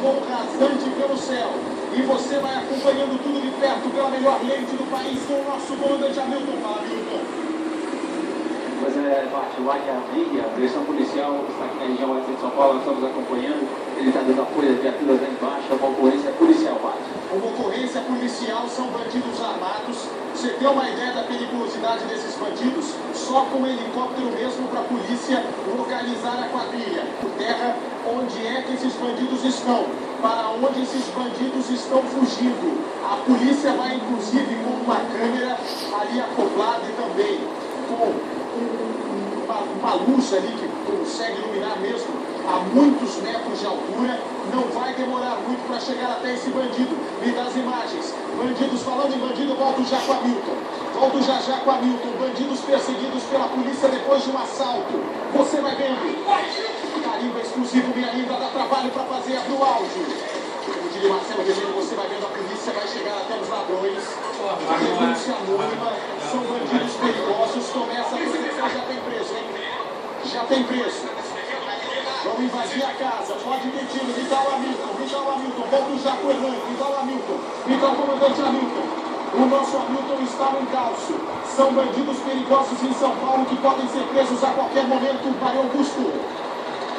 voo rasante pelo céu. E você vai acompanhando tudo de perto pela melhor lente do país com o nosso comandante Hamilton. Fala, Hamilton. Pois é, Bart, o Águia Rig, a direção policial está aqui na região oeste de São Paulo, nós estamos acompanhando. Ele está dando apoio às viaturas lá embaixo, é uma ocorrência policial, Bart. Uma ocorrência policial, são bandidos armados. Você tem uma ideia da periculosidade desses bandidos? Só com um helicóptero mesmo para a polícia localizar a quadrilha. Por terra, onde é que esses bandidos estão? Para onde esses bandidos estão fugindo? A polícia vai, inclusive, com uma câmera ali acoplada e também com uma luz ali que consegue iluminar mesmo a muitos metros de altura. Não vai demorar muito para chegar até esse bandido. Me dá as imagens. Bandidos, falando em bandido, eu volto já com a Hamilton. Volto já com a Hamilton. Bandidos perseguidos pela polícia depois de um assalto. Você vai vendo. Carimba exclusivo, minha linda, dá trabalho para fazer abrir o áudio. Como diria Marcelo Rezende, você vai vendo, a polícia vai chegar até os ladrões. Denúncia anônima, são bandidos perigosos. Começa a perseguição, já tem preso, hein? Já tem preso. Vão invadir a casa, pode ter tiro. Me dá o Hamilton, volto já com o Hernani, me dá o Hamilton, me dá o comandante Hamilton. O nosso Hamilton está no encalço. São bandidos perigosos em São Paulo que podem ser presos a qualquer momento. Mário Augusto.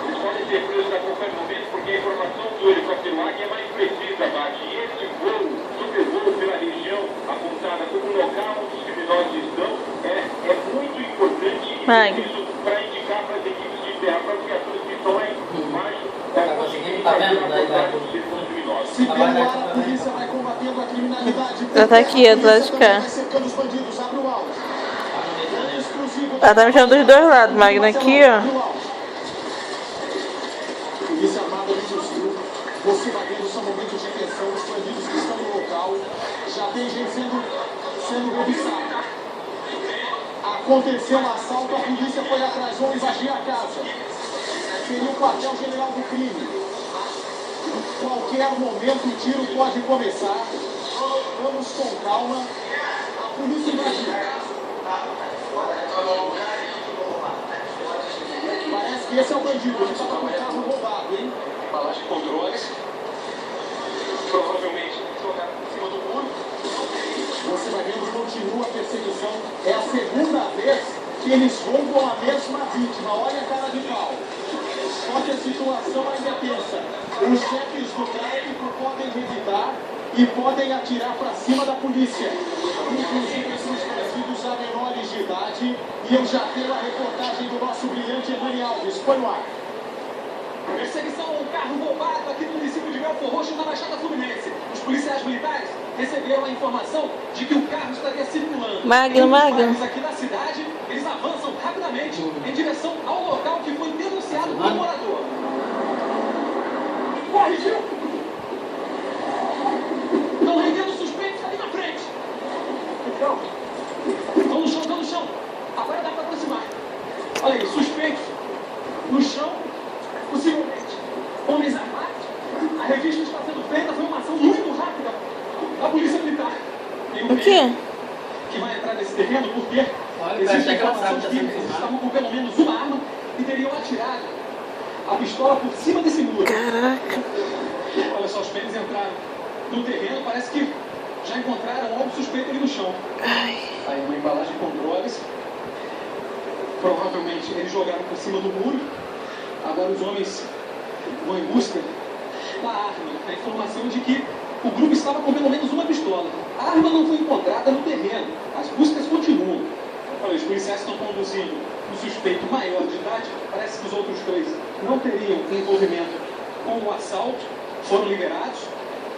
Eles podem ser presos a qualquer momento porque a informação do helicóptero Águia é mais precisa, Bart. E esse voo, supervoo pela região apontada como um local onde os criminosos estão, é muito importante e preciso para indicar para as equipes de terra, para as viaturas que estão aí embaixo, conseguirem fazer a abordagem dos criminosos. Se pelo ar, a polícia vai combatendo a criminalidade. Ela tá aqui, eu tô lá de cá. Vai cercando os bandidos, abre o áudio. Ela tá mexendo dos dois lados, Magna aqui, ó. Polícia Armada ali no sul. Você vai vendo, são momentos de tensão. Os bandidos que estão no local. Já tem gente sendo revistada. Aconteceu um assalto, a polícia foi atrás, vão invadir a casa. Seria o quartel-general do crime. Qualquer momento o tiro pode começar. Vamos com calma. A polícia invadiu. Parece que esse é o bandido. Ele estava com o carro roubado, hein? Embalagem com drogas. Provavelmente jogaram por cima do muro. Você vai vendo, continua a perseguição. É a segunda vez que eles roubam a mesma vítima. Olha a cara de pau. Só que a situação ainda é tensa. Os chefes do tráfico podem revidar e podem atirar para cima da polícia. Inclusive esses bandidos a menores de idade. E eu já tenho a reportagem do nosso brilhante Hernani Alves. Põe no ar. Perseguição a um carro roubado aqui no município de Belfor Roxo, na Baixada Fluminense. Os policiais militares receberam a informação de que o carro estaria circulando. Magno. Aqui na cidade, eles avançam rapidamente em direção ao local que foi denunciado por morador. Corre, Gil! Estão rendendo suspeitos ali na frente. Estão no chão. Agora dá para aproximar. Olha aí, suspeitos no chão. Possivelmente homens armados. A revista está sendo feita, foi uma ação muito rápida da polícia militar. Tem um quê? que vai entrar nesse terreno porque existe informação de que eles estavam com pelo menos uma arma e teriam atirado a pistola por cima desse muro. Caraca. Olha só, os PMs entraram no terreno, parece que já encontraram algo suspeito ali no chão. Aí uma embalagem com drogas. Provavelmente eles jogaram por cima do muro. Agora os homens vão em busca da arma. A informação de que o grupo estava com pelo menos uma pistola. A arma não foi encontrada no terreno. As buscas continuam. Olha, os policiais estão conduzindo um suspeito maior de idade. Parece que os outros três não teriam envolvimento com o assalto. Foram liberados.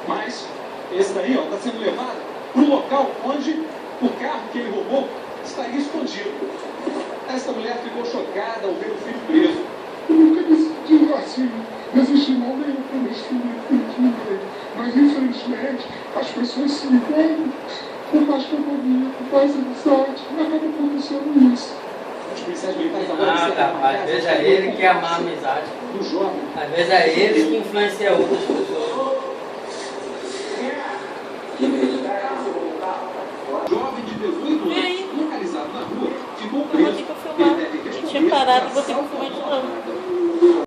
Mas esse daí está sendo levado para o local onde o carro que ele roubou estaria escondido. Essa mulher ficou chocada ao ver o filho preso. Eu nunca decidi assim, desistir não nenhum para meus filhos, mas infelizmente as pessoas se encontram com mais companhia, com mais amizade, e acaba acontecendo isso. Os policiais militares agora às vezes é ele que ama a amizade. Do jovem. Às vezes é ele que influencia outras pessoas. Jovem de 18 anos, localizado na rua, ficou Eu preso. vou ter que filmar. Ele deve responder Tinha parado e vou ter que por filmar de assalto novo.